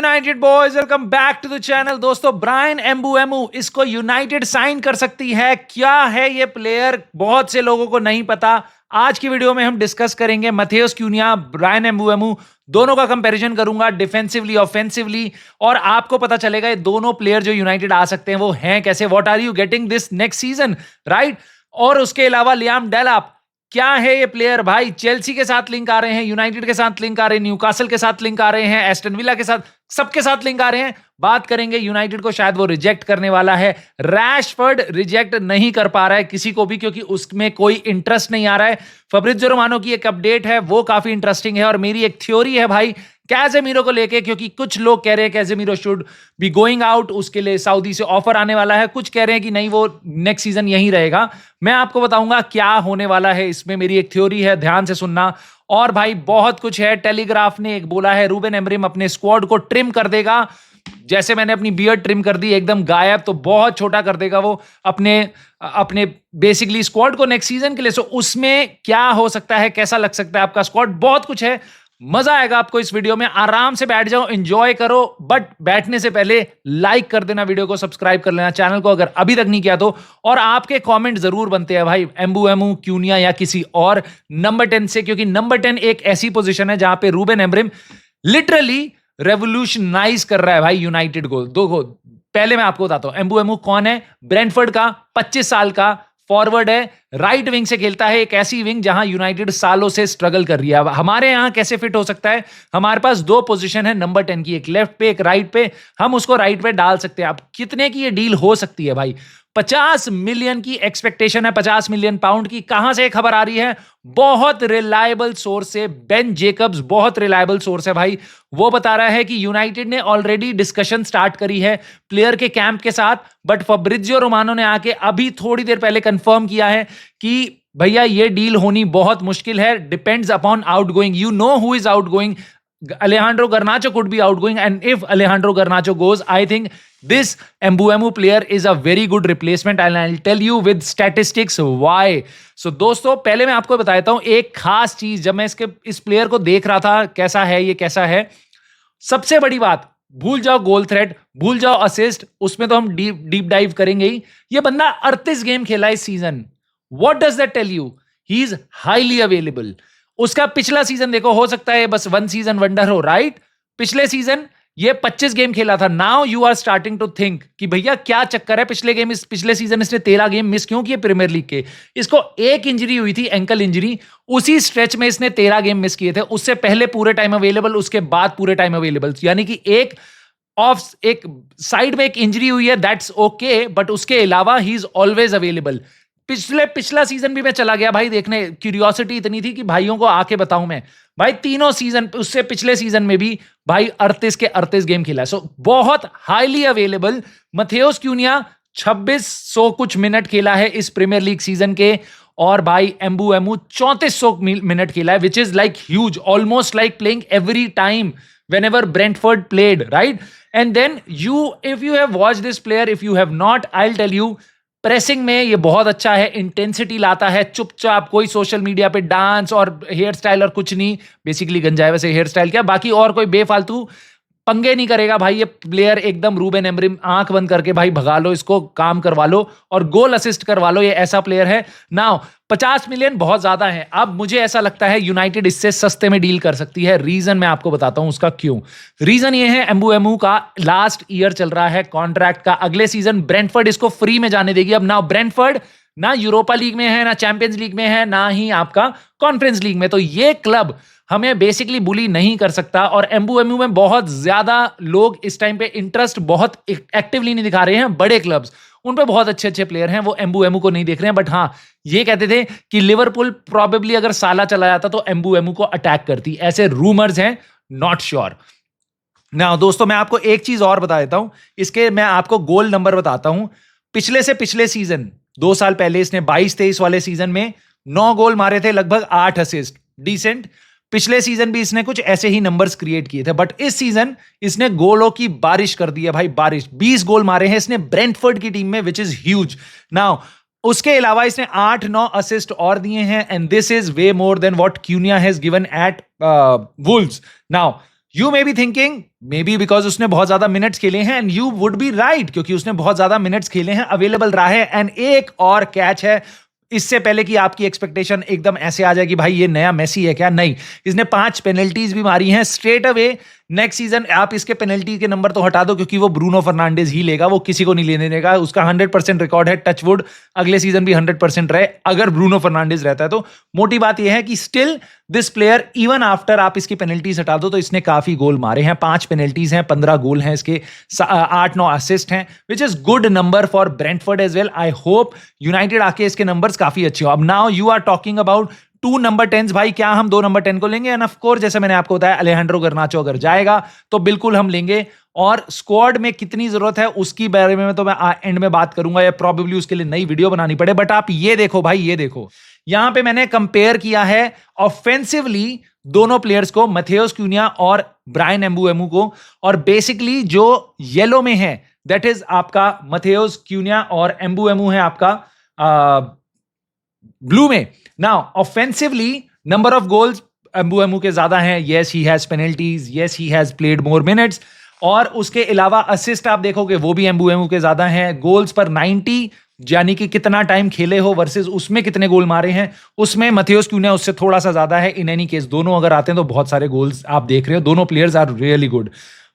United boys, welcome back to the channel. दोस्तों, Brian Mbeumo, इसको United sign कर सकती है। क्या है ये प्लेयर, बहुत से लोगों को नहीं पता। आज की वीडियो में हम डिस्कस करेंगे मथेउस क्यूनिया, ब्रायन एम्बुएमो, दोनों का कंपैरिजन करूंगा डिफेंसिवली ऑफेंसिवली, और आपको पता चलेगा ये दोनों प्लेयर जो यूनाइटेड आ सकते हैं वो हैं कैसे। What are you getting this next season, right. और उसके अलावा लियाम डेलाप, क्या है ये प्लेयर भाई। चेल्सी के साथ लिंक आ रहे हैं, यूनाइटेड के साथ लिंक आ रहे हैं, न्यूकासल के साथ लिंक आ रहे हैं, एस्टन विला के साथ, सबके साथ लिंक आ रहे हैं। बात करेंगे यूनाइटेड को शायद वो रिजेक्ट करने वाला है। रैशफोर्ड रिजेक्ट नहीं कर पा रहा है किसी को भी, क्योंकि उसमें कोई इंटरेस्ट नहीं आ रहा है। फब्रिज़ियो रोमानो की एक अपडेट है, वो काफी इंटरेस्टिंग है। और मेरी एक थ्योरी है भाई कैसेमीरो को लेके, क्योंकि कुछ लोग कह रहे हैं Casemiro should be going out, उसके लिए सऊदी से ऑफर आने वाला है। कुछ कह रहे हैं कि नहीं, वो नेक्स्ट सीजन यहीं रहेगा। मैं आपको बताऊंगा क्या होने वाला है इसमें, मेरी एक थ्योरी है, ध्यान से सुनना। और भाई बहुत कुछ है। टेलीग्राफ ने एक बोला है रूबेन एमरिम अपने स्क्वाड को ट्रिम कर देगा, जैसे मैंने अपनी बियर्ड ट्रिम कर दी एकदम गायब, तो बहुत छोटा कर देगा वो अपने अपने बेसिकली स्क्वाड को नेक्स्ट सीजन के लिए। सो उसमें क्या हो सकता है, कैसा लग सकता है आपका स्क्वाड, बहुत कुछ है। मजा आएगा आपको इस वीडियो में। आराम से बैठ जाओ, एंजॉय करो, बट बैठने से पहले लाइक कर देना, वीडियो को सब्सक्राइब कर लेना चैनल को अगर अभी तक नहीं किया तो। और आपके कमेंट जरूर बनते हैं भाई, एम्बुएमो, क्यूनिया या किसी और नंबर 10 से, क्योंकि नंबर 10 एक ऐसी पोजीशन है जहां पे रूबेन एमरिम लिटरली रेवोल्यूशनाइज कर रहा है भाई यूनाइटेड को। दो पहले मैं आपको बताता हूं एम्बुएमो कौन है। ब्रेंटफोर्ड का 25 साल का फॉरवर्ड है, राइट विंग से खेलता है, एक ऐसी विंग जहां यूनाइटेड सालों से स्ट्रगल कर रही है। अब हमारे यहां कैसे फिट हो सकता है, हमारे पास दो पोजीशन है नंबर 10 की, एक लेफ्ट पे एक राइट पे। हम उसको राइट पे डाल सकते हैं। अब कितने की ये डील हो सकती है भाई, 50 मिलियन की एक्सपेक्टेशन है, 50 मिलियन पाउंड की। कहां से खबर आ रही है, बहुत रिलायबल सोर्स से, बेन जेकब्स बहुत रिलायबल सोर्स है भाई। वो बता रहा है कि यूनाइटेड ने ऑलरेडी डिस्कशन स्टार्ट करी है प्लेयर के कैंप के साथ, बट फब्रिज़ियो रोमानो ने आके अभी थोड़ी देर पहले कंफर्म किया है कि भैया ये डील होनी बहुत मुश्किल है, depends upon outgoing. You know who is outgoing, Alejandro Garnacho could be outgoing, and if Alejandro Garnacho goes, I think this Mbeumo player is a very good replacement, and I'll tell you with statistics why. So दोस्तों, पहले मैं आपको बताता हूं एक खास चीज। जब मैं इस प्लेयर को देख रहा था, कैसा है ये, कैसा है, सबसे बड़ी बात, भूल जाओ गोल थ्रेट, भूल जाओ असिस्ट, उसमें तो हम डीप डाइव करेंगे ही। ये बंदा 38 गेम खेला इस season. What does that tell you, he is highly available. उसका पिछला सीजन देखो, हो सकता है बस वन सीजन वंडर हो, राइट। पिछले सीजन ये 25 गेम खेला था। Now you are starting to think कि भैया क्या चक्कर है, पिछले सीजन इसने 13 गेम मिस क्यों किए प्रीमियर लीग के। इसको एक इंजरी हुई थी, एंकल इंजरी, उसी स्ट्रेच में इसने 13 गेम मिस किए थे। उससे पहले पूरे टाइम अवेलेबल, उसके बाद पूरे टाइम अवेलेबल, यानी कि एक साइड में एक इंजरी हुई है, दैट्स ओके, बट उसके अलावा ही इज ऑलवेज अवेलेबल। पिछला सीजन भी मैं चला गया भाई देखने, क्यूरियोसिटी इतनी थी कि भाइयों को आके बताऊं मैं भाई, तीनों सीजन, उससे पिछले सीजन में भी भाई 38 के 38 गेम खेला है। सो बहुत हाईली अवेलेबल। मथेउस क्यूनिया 2600 कुछ मिनट खेला है इस प्रीमियर लीग सीजन के, और भाई एम्बुएमो 3400 मिनट खेला है, which is like huge, almost like playing every time whenever Brentford played, right? And then if you have watched this player, if you have not, I'll tell you, pressing में ये बहुत अच्छा है, इंटेंसिटी लाता है, चुपचाप, कोई सोशल मीडिया पे डांस और हेयर स्टाइल और कुछ नहीं, बेसिकली गंजाए वैसे हेयर स्टाइल क्या, बाकी और कोई बेफालतू पंगे नहीं करेगा भाई ये प्लेयर। एकदम रूबेन एमरिम, आंख बंद करके भाई भगा लो इसको, काम करवा लो और गोल असिस्ट करवा लो, ये ऐसा प्लेयर है। नाउ 50 मिलियन बहुत ज्यादा है। अब मुझे ऐसा लगता है यूनाइटेड इससे सस्ते में डील कर सकती है। रीजन मैं आपको बताता हूं उसका क्यों। रीजन ये है, एम्बुएमो का लास्ट ईयर चल रहा है कॉन्ट्रैक्ट का, अगले सीजन ब्रेंटफोर्ड इसको फ्री में जाने देगी। अब ना ब्रेंटफोर्ड ना यूरोपा लीग में है, ना चैंपियंस लीग में है, ना ही आपका कॉन्फ्रेंस लीग में, तो ये क्लब हमें बेसिकली बुली नहीं कर सकता। और एम्बुएमो में बहुत ज्यादा लोग इस टाइम पे इंटरेस्ट बहुत एक्टिवली नहीं दिखा रहे हैं। बड़े क्लब्स, उन पे बहुत अच्छे अच्छे प्लेयर हैं, वो एम्बुएमो को नहीं देख रहे हैं। बट हाँ, ये कहते थे कि लिवरपूल प्रॉबेबली अगर साला चला जाता तो एम्बुएमो को अटैक करती, ऐसे रूमर्स हैं, नॉट श्योर। ना दोस्तों, मैं आपको एक चीज और बता देता हूं, इसके मैं आपको गोल नंबर बताता हूं। पिछले से पिछले सीजन, 2 साल पहले इसने 22-23 वाले सीजन में 9 गोल मारे थे, लगभग 8 असिस्ट, डिसेंट। पिछले सीजन भी इसने कुछ ऐसे ही नंबर्स क्रिएट किए थे, बट इस सीजन इसने गोलों की बारिश कर दी है भाई, बारिश। 20 गोल मारे हैं इसने ब्रेंटफोर्ड की टीम में, विच इज ह्यूज। नाउ उसके अलावा इसने 8-9 असिस्ट और दिए हैं, and this is way more than what Cunha has given at Wolves. Now you may be thinking may be because उसने बहुत ज्यादा मिनट्स खेले हैं, and you would be right, क्योंकि उसने बहुत ज्यादा मिनट्स खेले हैं, अवेलेबल रहा है। एंड एक और कैच है, इससे पहले कि आपकी एक्सपेक्टेशन एकदम ऐसे आ जाए कि भाई ये नया मेसी है क्या, नहीं, इसने 5 पेनल्टीज भी मारी हैं स्ट्रेट अवे। नेक्स्ट सीजन आप इसके पेनल्टी के नंबर तो हटा दो, क्योंकि वो ब्रूनो फर्नांडिस ही लेगा, वो किसी को नहीं लेने देगा। उसका 100% रिकॉर्ड है, टचवुड अगले सीजन भी 100% रहे अगर ब्रूनो फर्नांडिस रहता है तो। मोटी बात यह है कि still this player, even after आप इसकी पेनल्टीज हटा दो, तो इसने काफी गोल मारे हैं। 5 पेनल्टीज हैं, 15 गोल हैं इसके, 8-9 असिस्ट हैं, which is good number for Brentford as well. I hope United आके इसके नंबर्स काफी अच्छे हो। अब now you are talking about 2 number 10 भाई, क्या हम 2 नंबर 10 को लेंगे? एंड ऑफ कोर्स, जैसे मैंने आपको बताया, अलेहांड्रो गर्नाचो अगर जाएगा तो बिल्कुल हम लेंगे। और स्क्वाड में कितनी जरूरत है उसकी बारे में तो मैं एंड में बात करूंगा, या प्रोबेबली उसके लिए नई वीडियो बनानी पड़े। बट आप ये देखो भाई, ये देखो, यहां पे मैंने कंपेयर किया है ऑफेंसिवली दोनों प्लेयर्स को, मथेउस क्यूनिया और ब्रायन एम्बुएमो को। और बेसिकली जो येलो में है दैट इज आपका मथेउस क्यूनिया, और एम्बुएमो है आपका ब्लू में। Now offensively number of goals Mbeumo के ज्यादा हैं, yes he has penalties, yes he has played more minutes. और उसके अलावा असिस्ट आप देखोगे वो भी एम्बुएमो के ज्यादा हैं। गोल्स पर 90, यानी कि कितना टाइम खेले हो वर्सेस उसमें कितने गोल मारे हैं, उसमें मथेउस क्यूनिया उससे थोड़ा सा ज्यादा है। इन एनी केस दोनों अगर आते हैं तो बहुत सारे गोल्स आप देख रहे हो, दोनों players are really good.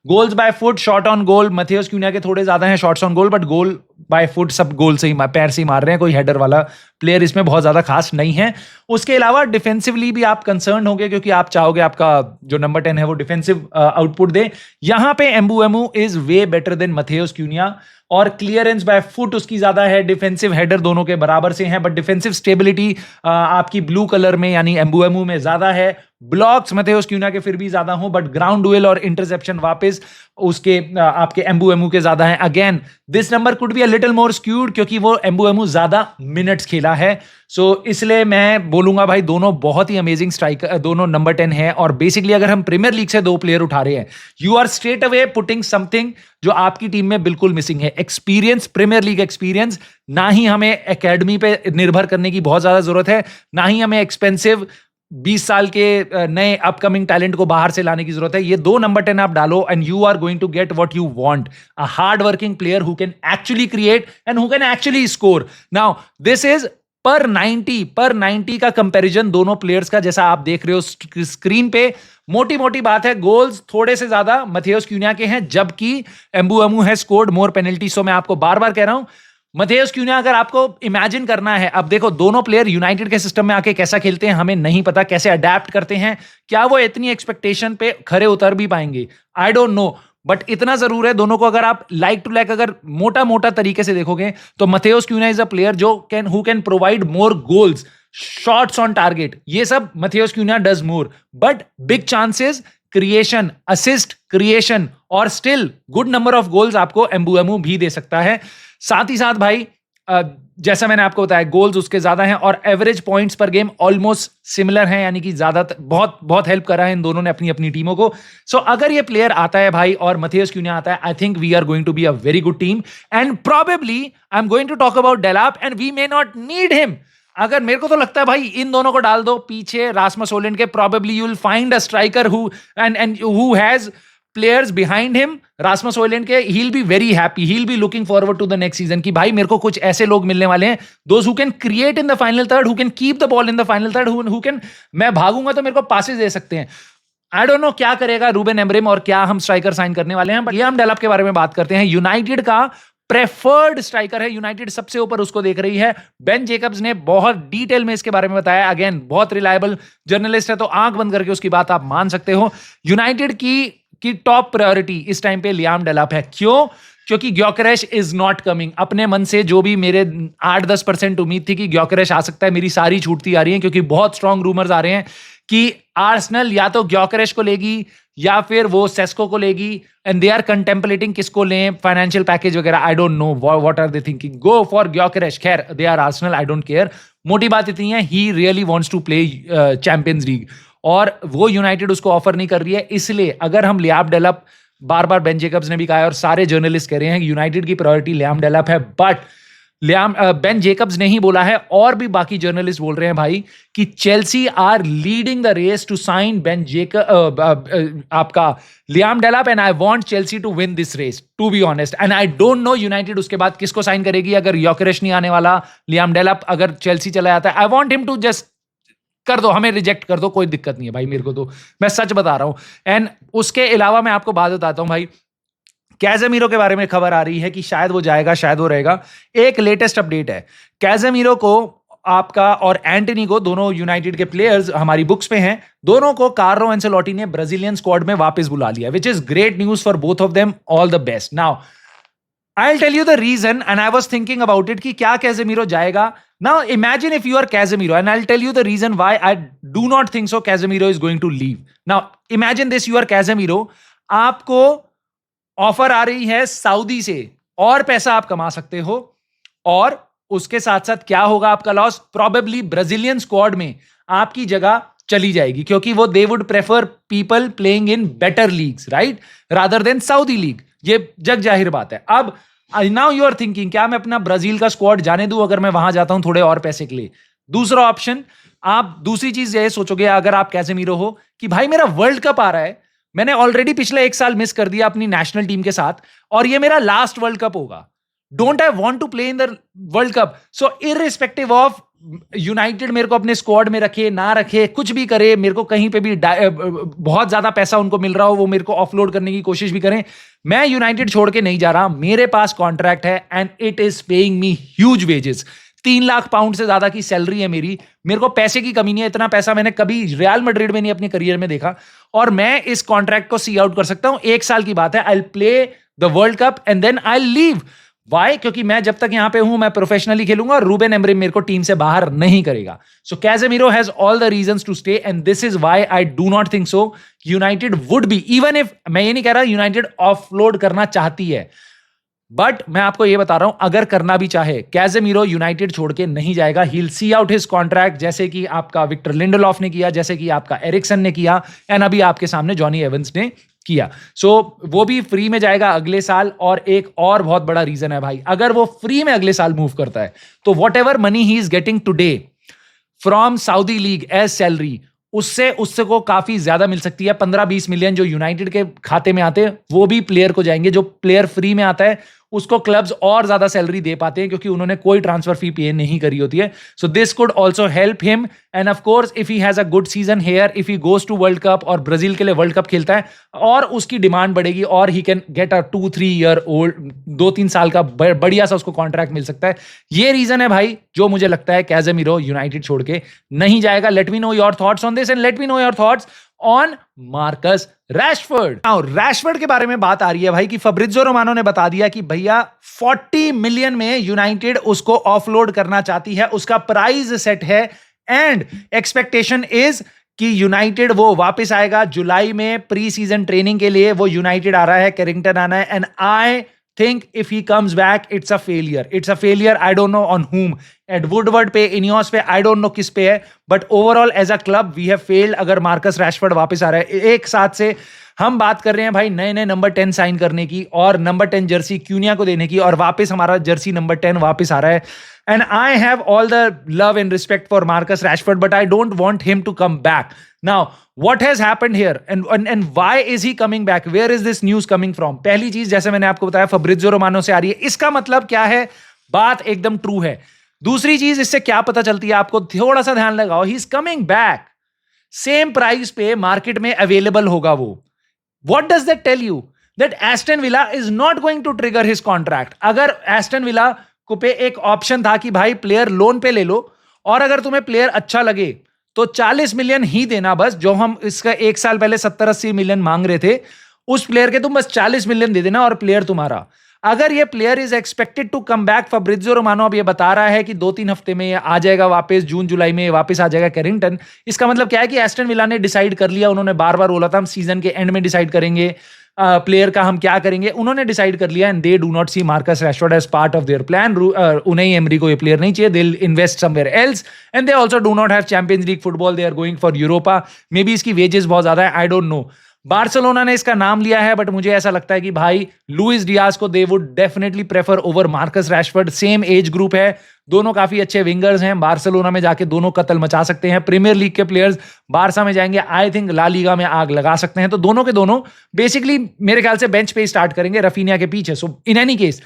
Goals by foot, shot on goal Matheus Cunha के थोड़े ज्यादा हैं shots on goal, but goal by foot सब गोल से ही, पैर से ही मार रहे हैं, कोई हेडर वाला प्लेयर इसमें बहुत ज्यादा खास नहीं है। उसके अलावा डिफेंसिवली भी आप कंसर्न होंगे, क्योंकि आप चाहोगे आपका जो नंबर 10 है वो डिफेंसिव आउटपुट दे। यहां पे एम्बुएमो इज वे बेटर देन मथेउस क्यूनिया, और क्लियरेंस बाय फुट उसकी ज्यादा है, डिफेंसिव हेडर दोनों के बराबर से हैं, बट डिफेंसिव स्टेबिलिटी आपकी ब्लू कलर में यानी एम्बुएमो में ज्यादा है। ब्लॉक्स मथेउस क्यूनिया के फिर भी ज्यादा हो, बट ग्राउंड डुएल और इंटरसेप्शन वापस उसके आपके एम्बुएमो के ज्यादा हैं। Again this number could be a little more skewed, क्योंकि वो एम्बुएमो ज्यादा मिनट्स खेला है। सो इसलिए मैं बोलूंगा भाई दोनों बहुत ही अमेजिंग स्ट्राइकर, दोनों नंबर 10 है। और बेसिकली अगर हम प्रीमियर लीग से 2 प्लेयर उठा रहे हैं, you are straight away putting something जो आपकी टीम में बिल्कुल मिसिंग है, एक्सपीरियंस, प्रीमियर लीग एक्सपीरियंस। ना ही हमें एकेडमी पे निर्भर करने की बहुत ज्यादा जरूरत है, ना ही हमें एक्सपेंसिव 20 साल के नए अपकमिंग टैलेंट को बाहर से लाने की जरूरत है। ये 2 नंबर 10 आप डालो and you are going to get what you want, a hard working player who can actually create and who can actually score. Now this is पर 90 का कंपैरिजन दोनों प्लेयर्स का, जैसा आप देख रहे हो स्क्रीन पे। मोटी मोटी बात है, गोल्स थोड़े से ज्यादा मथेउस क्यूनिया के हैं, जबकि एम्बुएमो हैज स्कोर्ड मोर पेनल्टी। सो मैं आपको बार बार कह रहा हूं, मथेउस क्यूनिया अगर आपको इमेजिन करना है, अब देखो दोनों प्लेयर यूनाइटेड के सिस्टम में आके कैसा खेलते हैं हमें नहीं पता, कैसे अडेप्ट करते हैं, क्या वो इतनी एक्सपेक्टेशन पे खरे उतर भी पाएंगे, आई डोंट नो। बट इतना जरूर है, दोनों को अगर आप लाइक टू लाइक अगर मोटा मोटा तरीके से देखोगे तो Matheus Cunha is a player जो who can provide more goals, shots on target, ये सब Matheus Cunha does more, but big chances, creation, assist, creation और still good number of goals आपको एम्बुएमो भी दे सकता है। साथ ही साथ भाई जैसा मैंने आपको बताया, गोल्स उसके ज्यादा हैं और एवरेज पॉइंट्स पर गेम ऑलमोस्ट सिमिलर हैं, यानी कि ज्यादा बहुत बहुत हेल्प करा है इन दोनों ने अपनी अपनी टीमों को। सो अगर ये प्लेयर आता है भाई और मथेउस क्यूनिया आता है, I think we are going to be a very good team and probably I am going to talk about Delap and we may not need him. अगर मेरे को तो लगता है भाई इन दोनों को डाल दो पीछे रासमस होलैंड के, probably you will find a striker who and who has players behind him, Rasmus Hojlund के, he'll be very happy, he'll be looking forward to the next season कि भाई मेरे को कुछ ऐसे लोग मिलने वाले हैं, those who can create in the final third, who can keep the ball in the final third, who can, मैं भागूंगा तो मेरे को पासेस दे सकते हैं। आई डोंट नो क्या करेगा रूबेन एमरेम और क्या हम स्ट्राइकर साइन करने वाले हैं, बट लियाम डेलाप के बारे में बात करते हैं। यूनाइटेड का प्रेफर्ड स्ट्राइकर है, यूनाइटेड सबसे ऊपर उसको देख रही है। बेन जेकब्स ने बहुत डिटेल में इसके बारे में बताया, अगेन बहुत रिलायबल जर्नलिस्ट है तो आंख बंद करके उसकी बात आप मान सकते हो। यूनाइटेड की टॉप प्रायोरिटी इस टाइम पे लियाम डेलाप है। क्यों? क्योंकि ग्योकेरेश इज नॉट कमिंग। अपने मन से जो भी मेरे 8-10% उम्मीद थी कि ग्योकेरेश आ सकता है, मेरी सारी छूटती आ रही है, क्योंकि बहुत स्ट्रॉन्ग रूमर्स आ रहे हैं कि आर्सेनल या तो ग्योकेरेश को लेगी या फिर वो सेस्को को लेगी एंड दे आर कंटेम्पलेटिंग किसको लें, फाइनेंशियल पैकेज वगैरह, I don't know what are they thinking. Go for Gyokeres, खैर they are Arsenal, I don't care. मोटी बात इतनी है, he really wants to play Champions League और वो यूनाइटेड उसको ऑफर नहीं कर रही है। इसलिए अगर हम लियाम डेलाप, बार बार बेन जेकब्स ने भी कहा है और सारे जर्नलिस्ट कह रहे हैं यूनाइटेड की प्रायोरिटी लियाम डेलाप है, बट बेन जेकब्स ने ही बोला है, और भी बाकी जर्नलिस्ट बोल रहे हैं भाई कि Chelsea are leading the race to sign Ben Jacob आपका Liam Delap, and I want Chelsea to win this race to be honest, and I don't know United उसके बाद किसको साइन करेगी। अगर योकेरेश नहीं आने वाला, लियाम डेलाप अगर चेल्सी चला जाता है, I want him to just कर दो, हमें रिजेक्ट कर दो, कोई दिक्कत नहीं है भाई मेरे को, तो मैं सच बता रहा हूं। एंड उसके अलावा मैं आपको बात बताता हूं भाई, कैजेमीरो के बारे में खबर आ रही है कि शायद वो जाएगा, शायद वो रहेगा। एक लेटेस्ट अपडेट है, कैजेमीरो को आपका और एंटनी को, दोनों यूनाइटेड के प्लेयर्स हमारी बुक्स पे हैं, दोनों को कार्लो एंसेलोटी ने ब्राजीलियन स्क्वाड में वापस बुला लिया, which is great news for both of them, all the best. Now I'll tell you the reason, and I was thinking about it कि क्या कैजेमीरो जाएगा। Now imagine if you are Casemiro, and I'll tell you the reason why I do not think so Casemiro is going to leave. Now imagine this, you are Casemiro, आपको offer आ रही है Saudi से, और पैसा आप कमा सकते हो, और उसके साथ साथ क्या होगा आपका लॉस, प्रोबेबली ब्राजीलियन स्क्वाड में आपकी जगह चली जाएगी, क्योंकि वो they would prefer people playing in better leagues, right, rather than Saudi league. ये जग जाहिर बात है। अब नाउ यू आर थिंकिंग, क्या मैं अपना ब्राजील का स्क्वाड जाने दूं अगर मैं वहां जाता हूं थोड़े और पैसे के लिए? दूसरा ऑप्शन, आप दूसरी चीज ये सोचोगे अगर आप कैसेमीरो हो कि भाई मेरा वर्ल्ड कप आ रहा है, मैंने ऑलरेडी पिछले 1 साल मिस कर दिया अपनी नेशनल टीम के साथ, और ये मेरा लास्ट वर्ल्ड कप होगा, don't I want to play in the World Cup. So irrespective of United मेरे को अपने स्क्वाड में रखे ना रखे, कुछ भी करे, मेरे को कहीं पे भी बहुत ज्यादा पैसा उनको मिल रहा हो, वो मेरे को ऑफलोड करने की कोशिश भी करें, मैं यूनाइटेड छोड़ के नहीं जा रहा। मेरे पास कॉन्ट्रैक्ट है and it is paying me huge wages, 3 lakh pound से ज्यादा की सैलरी है मेरी, मेरे को पैसे की कमी नहीं है, इतना पैसा मैंने कभी रियल मैड्रिड में नहीं अपने करियर में देखा, और मैं इस कॉन्ट्रैक्ट को सी आउट कर सकता हूं। 1 साल की बात है, I play the World Cup and then I leave. Why? क्योंकि मैं जब तक यहां पे हूं मैं प्रोफेशनली खेलूंगा, और रूबेन एमरिम मेरे को टीम से बाहर नहीं करेगा। So Casemiro has all the reasons to stay, and this is why I do not think so United would be, even if, मैं ये नहीं कह रहा यूनाइटेड ऑफलोड करना चाहती है, बट मैं आपको ये बता रहा हूं अगर करना भी चाहे, कैसेमीरो यूनाइटेड छोड़ के नहीं जाएगा। He will see out his contract, जैसे कि आपका विक्टर लिंडलॉफ ने किया, जैसे कि आपका एरिक्सन ने किया, एंड अभी आपके सामने जॉनी एवंस ने किया। सो वो भी फ्री में जाएगा अगले साल। और एक और बहुत बड़ा रीजन है भाई, अगर वो फ्री में अगले साल मूव करता है तो whatever money he is getting today from Saudi league as salary, उससे को काफी ज्यादा मिल सकती है। 15-20 मिलियन जो यूनाइटेड के खाते में आते हैं वो भी प्लेयर को जाएंगे। जो प्लेयर फ्री में आता है उसको क्लब्स और ज्यादा सैलरी दे पाते हैं, क्योंकि उन्होंने कोई ट्रांसफर फी पे नहीं करी होती है। So this could also help him, and of course if he has a good season here, if he goes to World Cup और ब्राजील के लिए वर्ल्ड कप खेलता है, और उसकी डिमांड बढ़ेगी, और he can get a 2-3 year old, 2-3 साल का बढ़िया सा उसको कॉन्ट्रैक्ट मिल सकता है। ये रीजन है भाई जो मुझे लगता है कैसेमीरो यूनाइटेड छोड़ के नहीं जाएगा। Let me know your thoughts on this, and let me know your thoughts on Marcus Rashford. Now Rashford के बारे में बात आ रही है भाई कि फब्रिज़ो रोमानो ने बता दिया कि भैया 40 मिलियन में यूनाइटेड उसको ऑफलोड करना चाहती है, उसका प्राइस सेट है, एंड एक्सपेक्टेशन इज कि यूनाइटेड वो वापस आएगा जुलाई में प्री सीजन ट्रेनिंग के लिए। वो यूनाइटेड आ रहा है, कैरिंगटन आना है, and I think if he comes back it's a failure. It's a failure, I don't know on whom, at Woodward पे, Ineos पे, I don't know किस पे है, but overall as a club we have failed। अगर Marcus Rashford वापस आ रहा है, एक साथ से हम बात कर रहे हैं भाई नए नए नंबर 10 साइन करने की, और नंबर 10 जर्सी क्यूनिया को देने की, और वापस हमारा जर्सी नंबर 10 वापस आ रहा है। And I have all the love and respect for Marcus Rashford, but I don't want him to come back. Now, what has happened here, and why is he coming back? Where is this news coming from? पहली चीज, जैसे मैंने आपको बताया, फब्रिज़ो Romano से आ रही है, इसका मतलब क्या है? बात एकदम ट्रू है। दूसरी चीज, इससे क्या पता चलती है आपको, थोड़ा सा ध्यान लगाओ, he is coming back, same price पे मार्केट में अवेलेबल होगा वो। What does that tell you? That Aston Villa is not going to trigger his contract. अगर एस्टन विला को पे एक ऑप्शन था कि भाई प्लेयर लोन पे ले लो, और अगर तुम्हें प्लेयर अच्छा लगे तो 40 मिलियन ही देना बस, जो हम इसका 1 साल पहले 70-80 मिलियन मांग रहे थे, उस प्लेयर के तुम बस 40 मिलियन दे देना और प्लेयर तुम्हारा। अगर ये player is expected to come back, Fabrizio Romano अब ये बता रहा है कि 2-3 हफ्ते में आ जाएगा वापस, जून जुलाई में वापस आ जाएगा कैरिंगटन। इसका मतलब क्या है कि एस्टन विला ने डिसाइड कर लिया, उन्होंने बार बार बोला था हम सीजन के एंड में डिसाइड करेंगे प्लेयर का हम क्या करेंगे, उन्होंने डिसाइड कर लिया, and they do not see Marcus Rashford as part of their plan. Unai Emery को ये प्लेयर नहीं चाहिए, they will invest somewhere else, and they also do not have Champions League football, they are going for Europa. May be इसकी wages बहुत ज्यादा है, आई don't no, Barcelona ने इसका नाम लिया है, बट मुझे ऐसा लगता है कि भाई लुइस डियाज को they would definitely prefer over Marcus Rashford. Same age group है, दोनों काफी अच्छे विंगर्स हैं। बार्सिलोना में जाके दोनों कत्ल मचा सकते हैं। प्रीमियर लीग के प्लेयर्स बारसा में जाएंगे, आई थिंक ला लीगा में आग लगा सकते हैं। तो दोनों के दोनों बेसिकली मेरे ख्याल से बेंच पे स्टार्ट करेंगे रफीनिया के पीछे। So in any case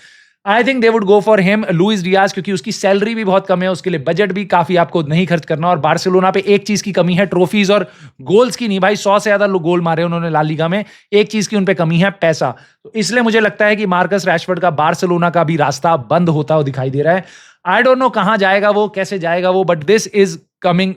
I think they would go for him Luis Diaz, क्योंकि उसकी सैलरी भी बहुत कम है, उसके लिए बजट भी काफी आपको नहीं खर्च करना। और बार्सिलोना पे एक चीज की कमी है, ट्रॉफीज और गोल्स की नहीं भाई। 100 से ज्यादा गोल मारे उन्होंने ला लीगा में, एक चीज की उन पे कमी है, पैसा। तो इसलिए मुझे लगता है कि मार्कस रैशफोर्ड का बार्सिलोना का भी रास्ता बंद होता हुआ दिखाई दे रहा है। आई डोंट नो कहां जाएगा वो, कैसे जाएगा वो, but this is coming.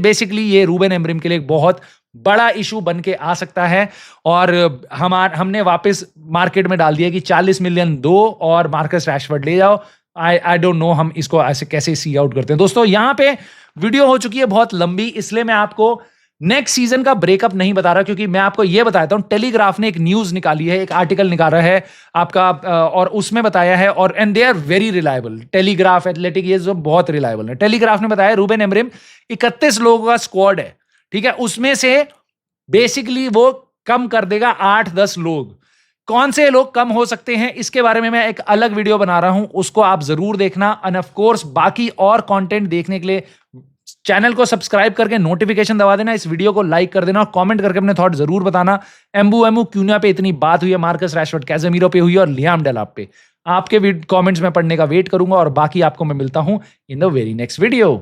Basically ये रूबेन एमरिम के लिए एक बहुत बड़ा इशू बन के आ सकता है। और हमने वापस मार्केट में डाल दिया कि 40 मिलियन दो और मार्कस रैशफोर्ड ले जाओ। आई डोंट नो हम इसको ऐसे कैसे सी आउट करते हैं। दोस्तों यहाँ पे वीडियो हो चुकी है बहुत लंबी, इसलिए मैं आपको नेक्स्ट सीजन का ब्रेकअप नहीं बता रहा, क्योंकि मैं आपको यह बताता हूं टेलीग्राफ ने एक न्यूज निकाली है, एक आर्टिकल निकाला है आपका, और उसमें बताया है, और and they are very reliable. Telegraph, Athletic, ये जो बहुत रिलायबल है। टेलीग्राफ ने बताया रूबेन एमरिम 31 लोगों का स्क्वाड है, ठीक है, उसमें से बेसिकली वो कम कर देगा 8-10 लोग। कौन से लोग कम हो सकते हैं इसके बारे में मैं एक अलग वीडियो बना रहा हूं, उसको आप जरूर देखना। एंड ऑफ कोर्स बाकी और कंटेंट देखने के लिए चैनल को सब्सक्राइब करके नोटिफिकेशन दबा देना, इस वीडियो को लाइक कर देना और कमेंट करके अपने थॉट जरूर बताना। एम्बू क्यूनिया पे इतनी बात हुई है, मार्कस रैशफोर्ड, कैसेमीरो पे हुई है और लियाम डेलाप पे। आपके कमेंट्स में पढ़ने का वेट करूंगा और बाकी आपको मैं मिलता हूं in the very next video.